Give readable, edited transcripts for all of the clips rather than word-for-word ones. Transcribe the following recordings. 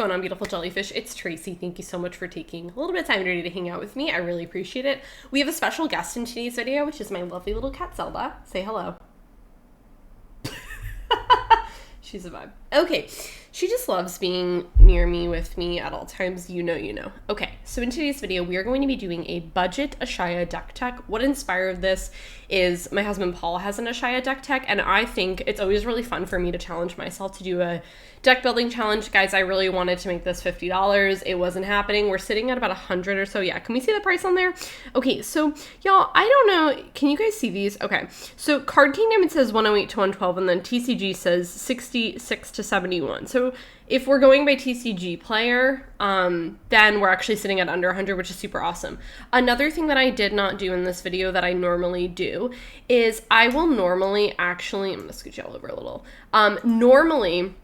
Going on, beautiful jellyfish? It's Tracy. Thank you so much for taking a little bit of time today to hang out with me. I really appreciate it. We have a special guest in today's video, which is my lovely little cat Zelda. Say hello. She's a vibe. Okay, she just loves being near me, with me at all times. You know. Okay, so in today's video, we are going to be doing a budget Ashaya deck tech. What inspired this is my husband Paul has an Ashaya deck tech, and I think it's always really fun for me to challenge myself to do a deck building challenge. Guys, I really wanted to make this $50. It wasn't happening. We're sitting at about 100 or so. Yeah, can we see the price on there? Okay, so y'all, I don't know. Can you guys see these? Okay, so Card Kingdom, it says 108 to 112, and then TCG says 66 to 71. So if we're going by TCG player, then we're actually sitting at under 100, which is super awesome. Another thing that I did not do in this video that I normally do is I will normally actually, I'm gonna scooch y'all over a little. Normally,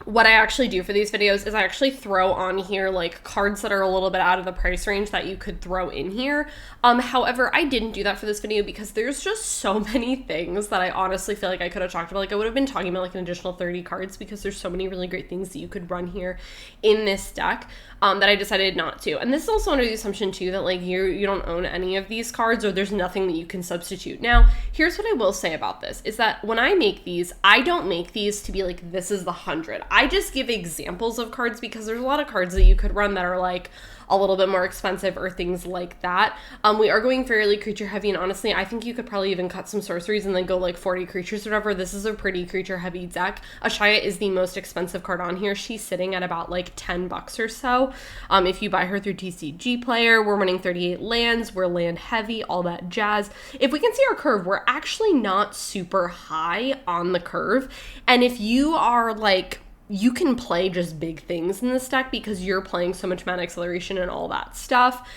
what I actually do for these videos is I actually throw on here like cards that are a little bit out of the price range that you could throw in here. However, I didn't do that for this video because there's just so many things that I honestly feel like I could have talked about. Like I would have been talking about like an additional 30 cards because there's so many really great things that you could run here in this deck that I decided not to. And this is also under the assumption too that like you don't own any of these cards or there's nothing that you can substitute. Now, here's what I will say about this is that when I make these, I don't make these to be like, this is the 100. I just give examples of cards because there's a lot of cards that you could run that are like a little bit more expensive or things like that. We are going fairly creature heavy, and honestly, I think you could probably even cut some sorceries and then go like 40 creatures or whatever. This is a pretty creature heavy deck. Ashaya is the most expensive card on here. She's sitting at about like $10 or so. If you buy her through TCG player, we're running 38 lands, we're land heavy, all that jazz. If we can see our curve, we're actually not super high on the curve. And if you are like, you can play just big things in this deck because you're playing so much mana acceleration and all that stuff.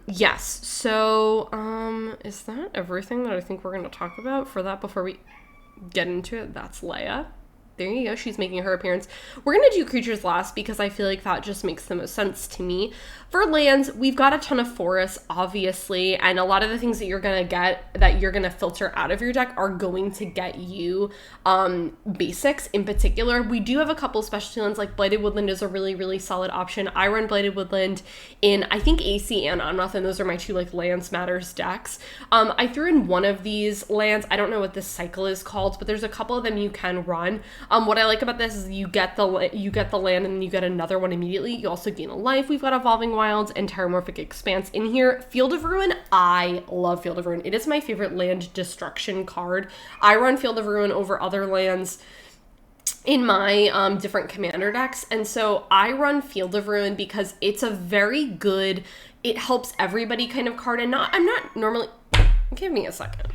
Yes, so is that everything that I think we're going to talk about for that before we get into it? That's Leia. There you go. She's making her appearance. We're going to do creatures last because I feel like that just makes the most sense to me. For lands, we've got a ton of forests, obviously, and a lot of the things that you're going to get, that you're going to filter out of your deck are going to get you basics in particular. We do have a couple specialty lands, like Blighted Woodland is a really, really solid option. I run Blighted Woodland in, I think, AC and Onroth, and those are my two, like, Lands Matters decks. I threw in one of these lands. I don't know what this cycle is called, but there's a couple of them you can run. What I like about this is you get the land and then you get another one immediately. You also gain a life. We've got Evolving Wilds and Terramorphic Expanse in here. Field of Ruin, I love Field of Ruin. It is my favorite land destruction card. I run Field of Ruin over other lands in my different commander decks, and so I run Field of Ruin because it's a very good, it helps everybody kind of card, and I'm not normally, give me a second.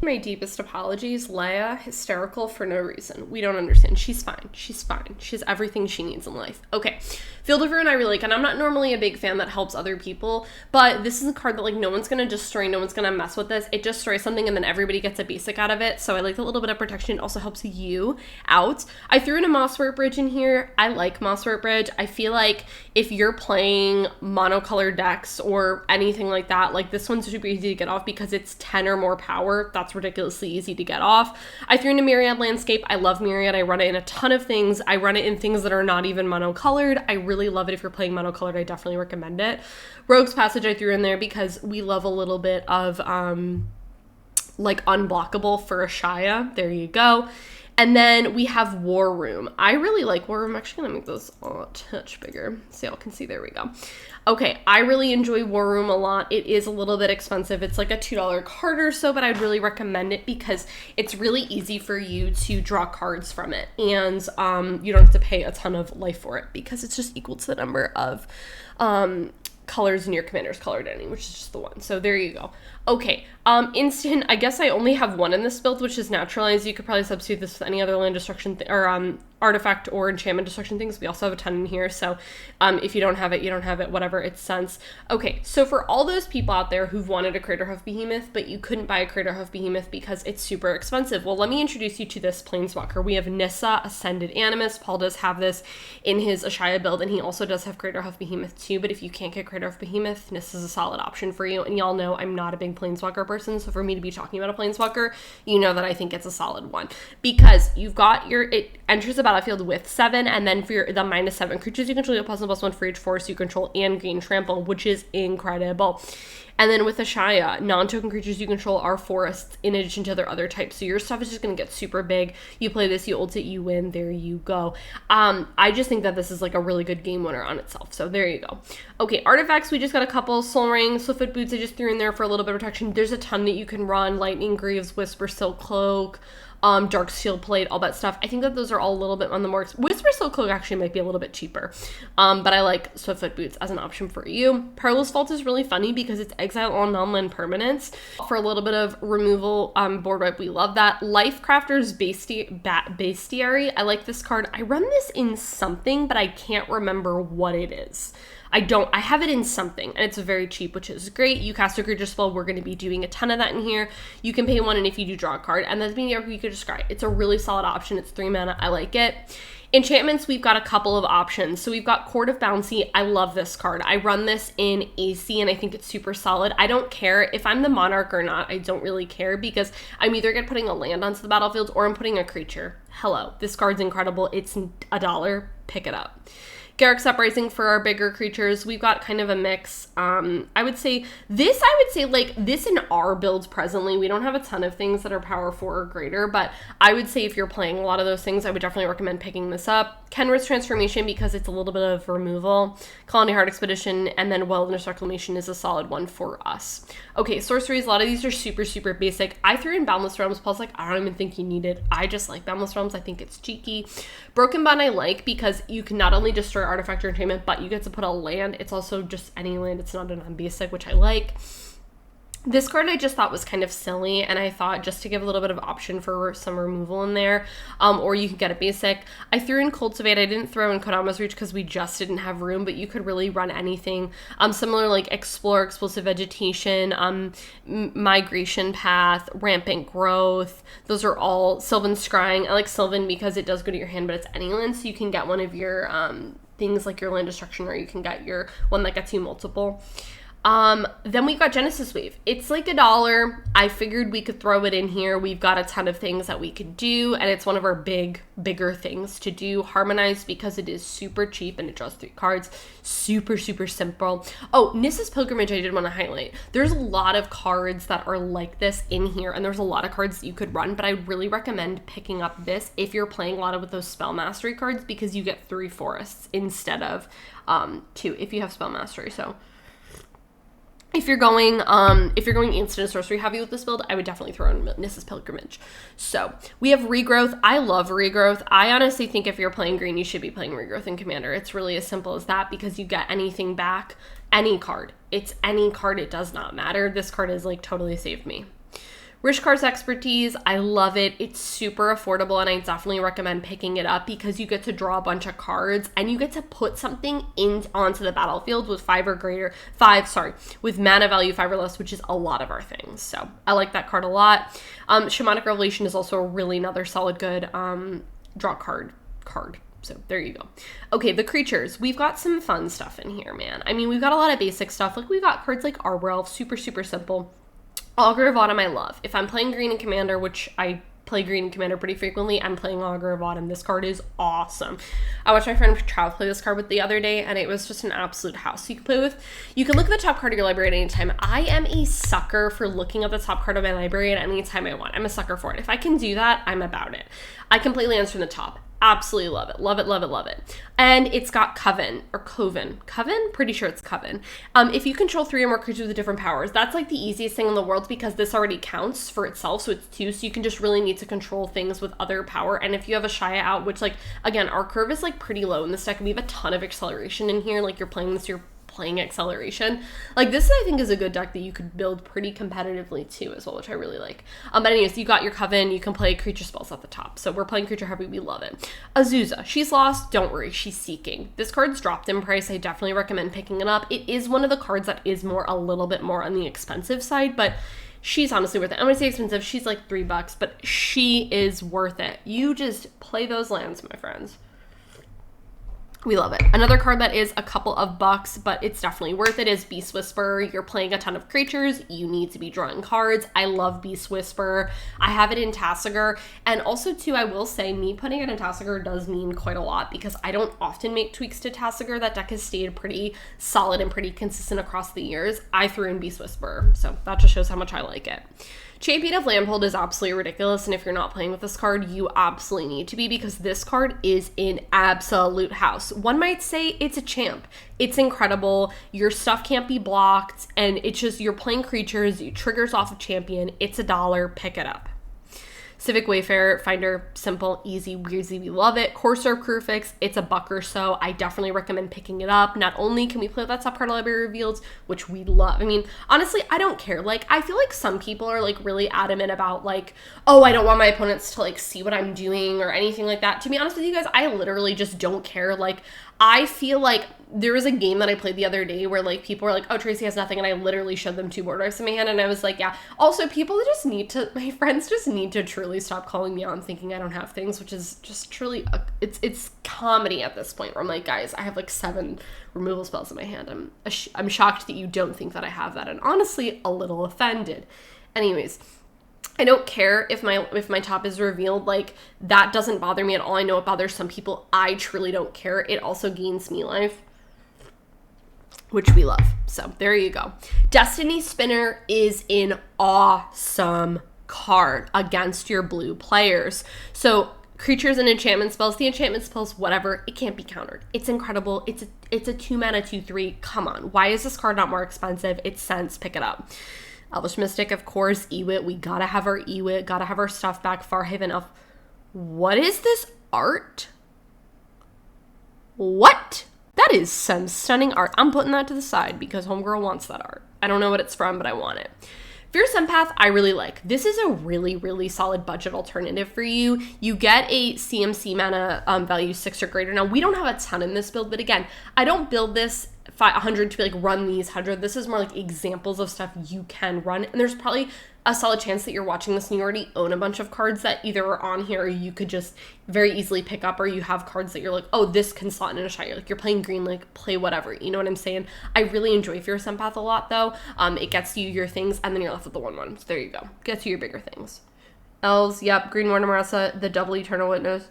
My deepest apologies. Leia, hysterical for no reason. We don't understand. She's fine. She's fine. She has everything she needs in life. Okay. Field of Ruin I really like, and I'm not normally a big fan that helps other people, but this is a card that like no one's going to destroy, no one's going to mess with this. It destroys something and then everybody gets a basic out of it, so I like a little bit of protection. It also helps you out. I threw in a Mosswort Bridge in here. I like Mosswort Bridge. I feel like if you're playing monocolored decks or anything like that, like this one's super easy to get off because it's 10 or more power. That's ridiculously easy to get off. I threw in a Myriad Landscape. I love Myriad. I run it in a ton of things. I run it in things that are not even monocolored. I really love it. If you're playing monocolored, I definitely recommend it. Rogue's Passage I threw in there because we love a little bit of like unblockable for Ashaya. There you go. And then we have War Room. I really like War Room. I'm actually going to make those a touch bigger so y'all can see. There we go. Okay, I really enjoy War Room a lot. It is a little bit expensive. It's like a $2 card or so, but I'd really recommend it because it's really easy for you to draw cards from it. And you don't have to pay a ton of life for it because it's just equal to the number of colors in your commander's color identity, which is just the one. So there you go. Okay, instant, I guess I only have one in this build, which is Naturalize. You could probably substitute this with any other land destruction or artifact or enchantment destruction things. We also have a ton in here, so if you don't have it, you don't have it, whatever, it's sense. Okay, so for all those people out there who've wanted a Craterhoof Behemoth, but you couldn't buy a Craterhoof Behemoth because it's super expensive, well, let me introduce you to this Planeswalker. We have Nissa, Ascended Animus. Paul does have this in his Ashaya build, and he also does have Craterhoof Behemoth too, but if you can't get Craterhoof Behemoth, Nissa's a solid option for you, and y'all know I'm not a big Planeswalker person, so for me to be talking about a Planeswalker, you know that I think it's a solid one, because you've got it enters about battlefield with 7, and then for the -7 creatures you control, you get +1/+1 for each forest you control and gain trample, which is incredible. And then with Ashaya, non-token creatures you control are forests in addition to their other types. So your stuff is just going to get super big. You play this, you ult it, you win. There you go. I just think that this is like a really good game winner on itself. So there you go. Okay, artifacts. We just got a couple. Soul Ring, Swiftfoot Boots I just threw in there for a little bit of protection. There's a ton that you can run. Lightning Greaves, Whisper Silk Cloak, Dark Shield Plate, all that stuff. I think that those are all a little bit on the more... Whisper Silk Cloak actually might be a little bit cheaper. But I like Swiftfoot Boots as an option for you. Perilous Vault is really funny because it's exile all non-land permanents. For a little bit of removal board wipe, we love that. Life Crafter's Bestiary. I like this card. I run this in something, but I can't remember what it is. I have it in something, and it's very cheap, which is great. You cast a creature spell, we're going to be doing a ton of that in here. You can pay 1, and if you do, draw a card, and that's being you could just scry. It's a really solid option. It's 3 mana. I like it. Enchantments, we've got a couple of options. So we've got Court of Bouncy. I love this card. I run this in AC, and I think it's super solid. I don't care if I'm the Monarch or not. I don't really care because I'm either putting a land onto the battlefield or I'm putting a creature. Hello, this card's incredible. It's $1. Pick it up. Garrick's Uprising for our bigger creatures. We've got kind of a mix. I would say like this in our builds presently, we don't have a ton of things that are power 4 or greater, but I would say if you're playing a lot of those things, I would definitely recommend picking this up. Kenrith's Transformation because it's a little bit of removal. Colony Heart Expedition, and then Wilderness Reclamation is a solid one for us. Okay, sorceries, a lot of these are super, super basic. I threw in Boundless Realms, plus like I don't even think you need it. I just like Boundless Realms. I think it's cheeky. Broken Bond I like because you can not only destroy artifact or enchantment, but you get to put a land. It's also just any land. It's not a non-basic, which I like. This card I just thought was kind of silly, and I thought just to give a little bit of option for some removal in there, or you could get a basic. I threw in Cultivate. I didn't throw in Kodama's Reach because we just didn't have room, but you could really run anything. Similar like Explore, Explosive Vegetation, Migration Path, Rampant Growth. Those are all Sylvan Scrying. I like Sylvan because it does go to your hand, but it's any land, so you can get one of your things like your Land Destruction, or you can get your one that gets you multiple. Then we've got Genesis Wave. It's like $1. I figured we could throw it in here. We've got a ton of things that we could do, and it's one of our bigger things to do. Harmonize because it is super cheap and it draws 3 cards. Super, super simple. Oh, Nissa's Pilgrimage I did want to highlight. There's a lot of cards that are like this in here, and there's a lot of cards that you could run, but I really recommend picking up this if you're playing a lot with those Spell Mastery cards because you get 3 forests instead of 2 if you have Spell Mastery. So if you're going instant sorcery heavy with this build, I would definitely throw in Nissa's Pilgrimage. So we have Regrowth. I love Regrowth. I honestly think if you're playing green, you should be playing Regrowth in Commander. It's really as simple as that because you get anything back, any card. It's any card. It does not matter. This card has like totally saved me. Rishkar's Expertise, I love it. It's super affordable, and I definitely recommend picking it up because you get to draw a bunch of cards and you get to put something onto the battlefield with with mana value 5 or less, which is a lot of our things. So I like that card a lot. Shamanic Revelation is also really another solid good draw card. So there you go. Okay, the creatures. We've got some fun stuff in here, man. I mean, we've got a lot of basic stuff. Like we've got cards like Arbor Elf, super, super simple. Augur of Autumn I love. If I'm playing green in Commander, which I play green in Commander pretty frequently, I'm playing Augur of Autumn. This card is awesome. I watched my friend Trav play this card with the other day, and it was just an absolute house. You can look at the top card of your library at any time. I am a sucker for looking at the top card of my library at any time I want. I'm a sucker for it. If I can do that, I'm about it. I can play lands from the top. Absolutely love it. Love it, love it, love it. And it's got Coven. Pretty sure it's Coven. If you control 3 or more creatures with different powers, that's like the easiest thing in the world because this already counts for itself, so it's 2, so you can just really need to control things with other power. And if you have Ashaya out, which like, again, our curve is like pretty low in this deck, and we have a ton of acceleration in here, like you're playing this, you're playing acceleration. Like this, I think, is a good deck that you could build pretty competitively too as well, which I really like. But anyways, you got your Coven, you can play creature spells at the top. So we're playing creature heavy, we love it. Azusa, she's lost, don't worry, she's seeking. This card's dropped in price. I definitely recommend picking it up. It is one of the cards that is a little bit more on the expensive side, but she's honestly worth it. I'm gonna say expensive, she's like $3, but she is worth it. You just play those lands, my friends. We love it. Another card that is a couple of bucks, but it's definitely worth it is Beast Whisperer. You're playing a ton of creatures. You need to be drawing cards. I love Beast Whisperer. I have it in Tasigur. And also, too, I will say me putting it in Tasigur does mean quite a lot because I don't often make tweaks to Tasigur. That deck has stayed pretty solid and pretty consistent across the years. I threw in Beast Whisperer, so that just shows how much I like it. Champion of Lamhold is absolutely ridiculous, and if you're not playing with this card, you absolutely need to be because this card is in absolute house. One might say it's a champ. It's incredible. Your stuff can't be blocked, and it's just you're playing creatures, you triggers off of champion. It's $1. Pick it up. Civic Wayfarer, Finder, simple, easy, weirdzy, we love it. Corsair Crewfix, it's $1 or so. I definitely recommend picking it up. Not only can we play with that top card library revealed, which we love. I mean, honestly, I don't care. Like, I feel like some people are like really adamant about like, oh, I don't want my opponents to like see what I'm doing or anything like that. To be honest with you guys, I literally just don't care. Like, I feel like there was a game that I played the other day where like people were like, oh, Tracy has nothing, and I literally showed them 2 board wipes in my hand, and I was like, yeah. Also, people just need to, my friends just need to truly stop calling me out and thinking I don't have things, which is just truly, it's comedy at this point where I'm like, guys, I have like 7 removal spells in my hand. I'm shocked that you don't think that I have that, and honestly, a little offended. Anyways, I don't care if my top is revealed. Like, that doesn't bother me at all. I know it bothers some people. I truly don't care. It also gains me life, which we love. So there you go. Destiny Spinner is an awesome card against your blue players. So creatures and enchantment spells, the enchantment spells, whatever, it can't be countered. It's incredible. It's a 2-mana 2/3. Come on. Why is this card not more expensive? It's sense. Pick it up. Elvish Mystic, of course. Ewit. We gotta have our Ewit. Gotta have our stuff back. Farhaven Elf. What is this art? What? That is some stunning art. I'm putting that to the side because Homegirl wants that art. I don't know what it's from, but I want it. Fierce Empath, I really like. This is a really, really solid budget alternative for you. You get a CMC mana value 6 or greater. Now, we don't have a ton in this build, but again, I don't build this 100 to be like run these 100. This is more like examples of stuff you can run, and there's probably a solid chance that you're watching this and you already own a bunch of cards that either are on here or you could just very easily pick up, or you have cards that you're like, oh, this can slot in Ashaya. Like, you're playing green, like, play whatever. You know what I'm saying? I really enjoy Fierce Empath a lot, though. It gets you your things, and then you're left with the 1/1. So there you go. Gets you your bigger things. Elves, yep. Green Warner Marassa, the double Eternal Witness.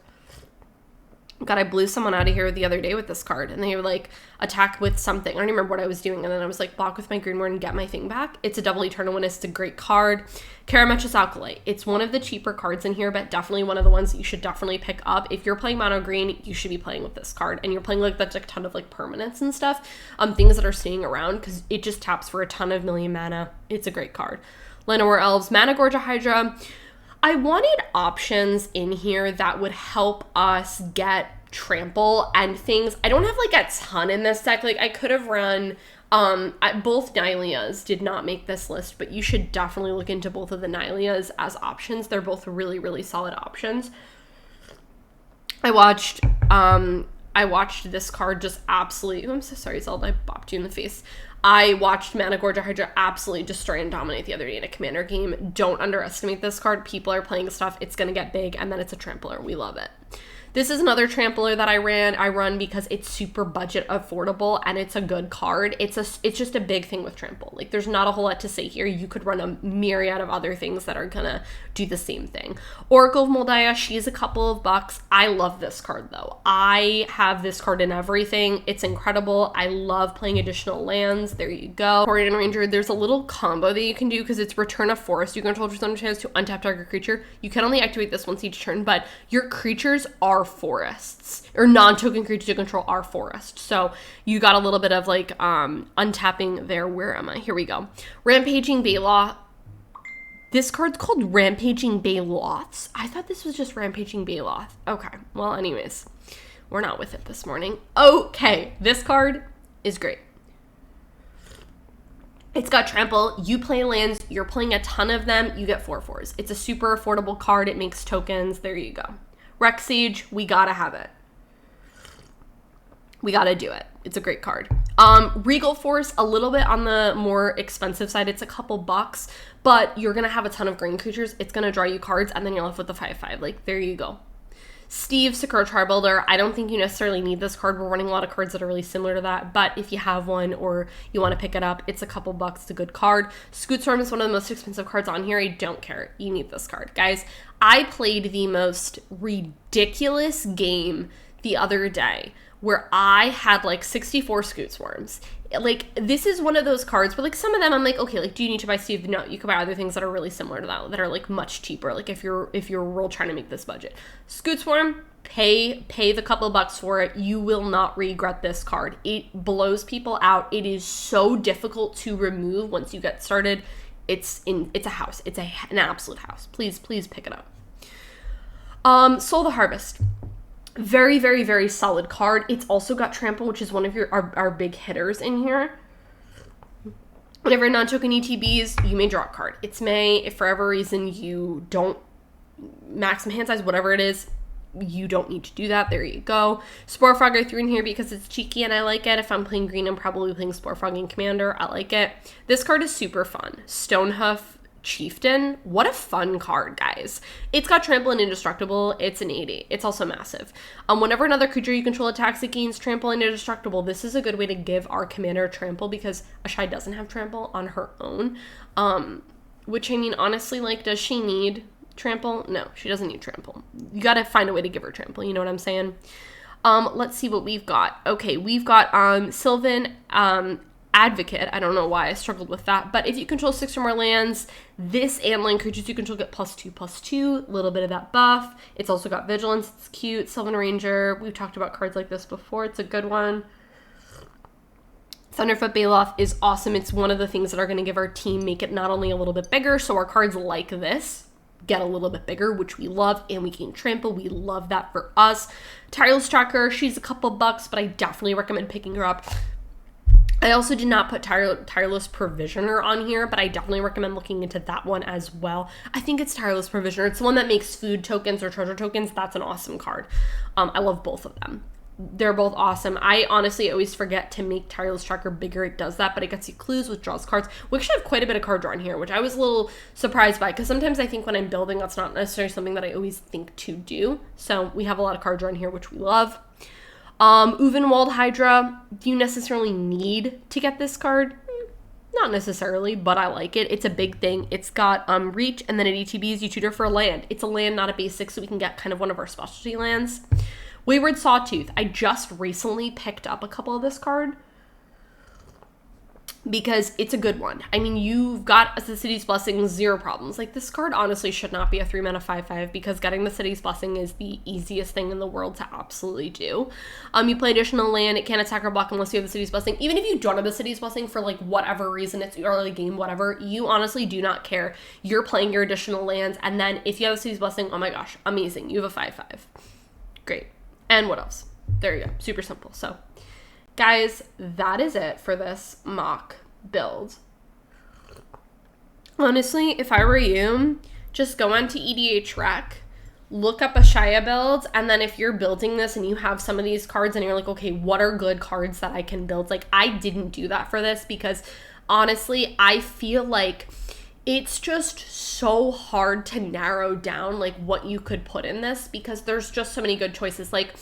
God, I blew someone out of here the other day with this card, and they were like, attack with something. I don't even remember what I was doing, and then I was like, block with my Green Warden and get my thing back. It's a double Eternal Witness. It's a great card. Karametra's Alkalite. It's one of the cheaper cards in here, but definitely one of the ones that you should definitely pick up. If you're playing mono green, you should be playing with this card, and you're playing like that's a ton of like permanents and stuff, things that are staying around, because it just taps for a ton of million mana. It's a great card. Llanowar Elves, Mana Gorgia Hydra. I wanted options in here that would help us get trample and things. I don't have like a ton in this deck. Like, I could have run both Nylias did not make this list, but you should definitely look into both of the Nylias as options. They're both really, really solid options. I watched this card just absolutely, I'm so sorry, Zelda, I bopped you in the face. I watched Mana Gorgia Hydra absolutely destroy and dominate the other day in a commander game. Don't underestimate this card. People are playing stuff. It's going to get big, and then it's a trampler. We love it. This is another trampler that I run because it's super budget affordable and it's a good card. It's just a big thing with trample. Like, there's not a whole lot to say here. You could run a myriad of other things that are gonna do the same thing. Oracle of Moldiah, she's a couple of bucks. I love this card though. I have this card in everything. It's incredible. I love playing additional lands. There you go. Corian Ranger, there's a little combo that you can do because it's Return of Forest. You control your chance to untap target creature. You can only activate this once each turn, but your creatures are forests, or non-token creatures you control are forests. So you got a little bit of like untapping there. Where am I? Here we go. Rampaging Baloth. This card's called Rampaging Baloths. I thought this was just Rampaging Baloth. Okay. Well, anyways, we're not with it this morning. Okay. This card is great. It's got trample. You play lands. You're playing a ton of them. You get 4/4s. It's a super affordable card. It makes tokens. There you go. Rex Siege, we gotta have it. We gotta do it. It's a great card. Regal Force, a little bit on the more expensive side. It's a couple bucks, but you're gonna have a ton of green creatures. It's gonna draw you cards, and then you're left with the 5/5. Like, there you go. Steve, Sakura Charbuilder, I don't think you necessarily need this card. We're running a lot of cards that are really similar to that, but if you have one or you want to pick it up, it's a couple bucks. It's a good card. Scootstorm is one of the most expensive cards on here. I don't care. You need this card. Guys, I played the most ridiculous game the other day where I had like 64 Scootsworms. Like, this is one of those cards where, like, some of them I'm like, okay, like, do you need to buy Steve? No, you can buy other things that are really similar to that are like much cheaper. Like, if you're real trying to make this budget, Scootsworm, pay the couple of bucks for it. You will not regret this card. It blows people out. It is so difficult to remove once you get started. It's a house. It's an absolute house. Please pick it up. Soul the Harvest. Very, very, very solid card. It's also got Trample, which is one of our big hitters in here. Whenever non-token ETBs, you may draw a card. It's May. If for whatever reason you don't maximum hand size, whatever it is, you don't need to do that. There you go. Spore Frog I threw in here because it's cheeky and I like it. If I'm playing green, I'm probably playing Spore Frog in Commander. I like it. This card is super fun. Stonehoof Chieftain. What a fun card, guys. It's got Trample and Indestructible. It's an 80. It's also massive. Whenever another creature you control attacks, it gains Trample and Indestructible. This is a good way to give our commander Trample because Ashaya doesn't have Trample on her own. Which, I mean, honestly, like, does she need Trample? No, she doesn't need Trample. You gotta find a way to give her Trample. You know what I'm saying? Let's see what we've got. Okay, we've got Sylvan Advocate. I don't know why I struggled with that, but if you control 6 or more lands, this and land creatures you control get +2/+2, a little bit of that buff. It's also got Vigilance. It's cute. Sylvan Ranger. We've talked about cards like this before. It's a good one. Thunderfoot Baloth is awesome. It's one of the things that are going to give our team, make it not only a little bit bigger, so our cards like this get a little bit bigger, which we love, and we can Trample. We love that for us. Tireless Tracker, she's a couple bucks, but I definitely recommend picking her up. I also did not put Tireless Provisioner on here, but I definitely recommend looking into that one as well. I think it's Tireless Provisioner. It's the one that makes food tokens or treasure tokens. That's an awesome card. I love both of them. They're both awesome. I honestly always forget to make Tireless Tracker bigger. It does that, but it gets you clues, which draws cards. We actually have quite a bit of card draw in here, which I was a little surprised by, because sometimes I think when I'm building, that's not necessarily something that I always think to do. So we have a lot of card draw in here, which we love. Uvenwald Hydra, do you necessarily need to get this card? Not necessarily, but I like it. It's a big thing. It's got reach, and then at ETBs, you tutor for a land. It's a land, not a basic, so we can get kind of one of our specialty lands. Wayward Sawtooth. I just recently picked up a couple of this card because it's a good one. I mean, you've got the City's Blessing, 0 problems. Like, this card honestly should not be a 3-mana 5/5 because getting the City's Blessing is the easiest thing in the world to absolutely do. You play additional land, it can't attack or block unless you have the City's Blessing. Even if you don't have the City's Blessing for, like, whatever reason, it's early game, whatever, you honestly do not care. You're playing your additional lands, and then if you have the City's Blessing, oh my gosh, amazing. You have a 5/5. Great. And what else? There you go. Super simple. So, guys, that is it for this mock build. Honestly, if I were you, just go onto EDH Rec, look up Ashaya builds, and then if you're building this and you have some of these cards and you're like, okay, what are good cards that I can build? Like, I didn't do that for this because, honestly, I feel like it's just so hard to narrow down like what you could put in this because there's just so many good choices. Like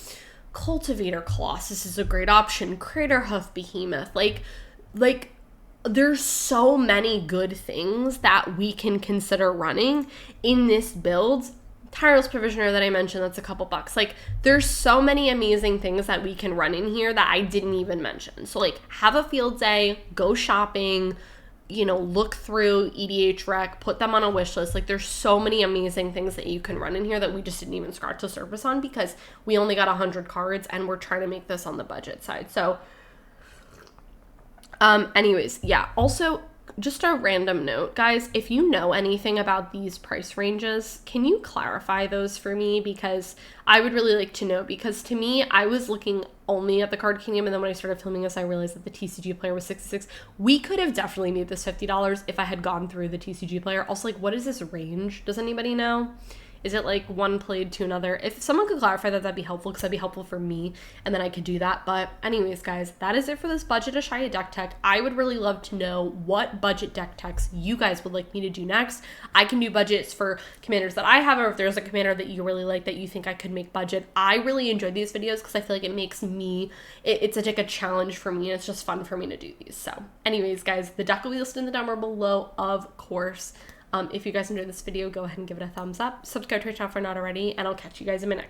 Cultivator Colossus is a great option. Craterhoof Behemoth. Like there's so many good things that we can consider running in this build. Tireless Provisioner that I mentioned, that's a couple bucks. Like, there's so many amazing things that we can run in here that I didn't even mention. So, like, have a field day, go shopping, you know, look through EDH Rec, put them on a wish list. Like, there's so many amazing things that you can run in here that we just didn't even scratch the surface on because we only got 100 cards and we're trying to make this on the budget side. So, anyways, yeah. Also, just a random note, guys, if you know anything about these price ranges, can you clarify those for me? Because I would really like to know, because to me, I was looking only at the Card Kingdom, and then when I started filming this, I realized that the TCG player was 66. We could have definitely made this $50 if I had gone through the TCG player. Also, like, what is this range? Does anybody know? Is it like one played to another? If someone could clarify that, that'd be helpful, because that'd be helpful for me, and then I could do that. But anyways, guys, that is it for this budget Ashaya deck tech. I would really love to know what budget deck techs you guys would like me to do next. I can do budgets for commanders that I have, or if there's a commander that you really like that you think I could make budget. I really enjoy these videos because I feel like it makes me, it's like a challenge for me, and it's just fun for me to do these. So anyways, guys, the deck will be listed in the down below, of course. If you guys enjoyed this video, go ahead and give it a thumbs up. Subscribe to our channel if you're not already, and I'll catch you guys in my next one.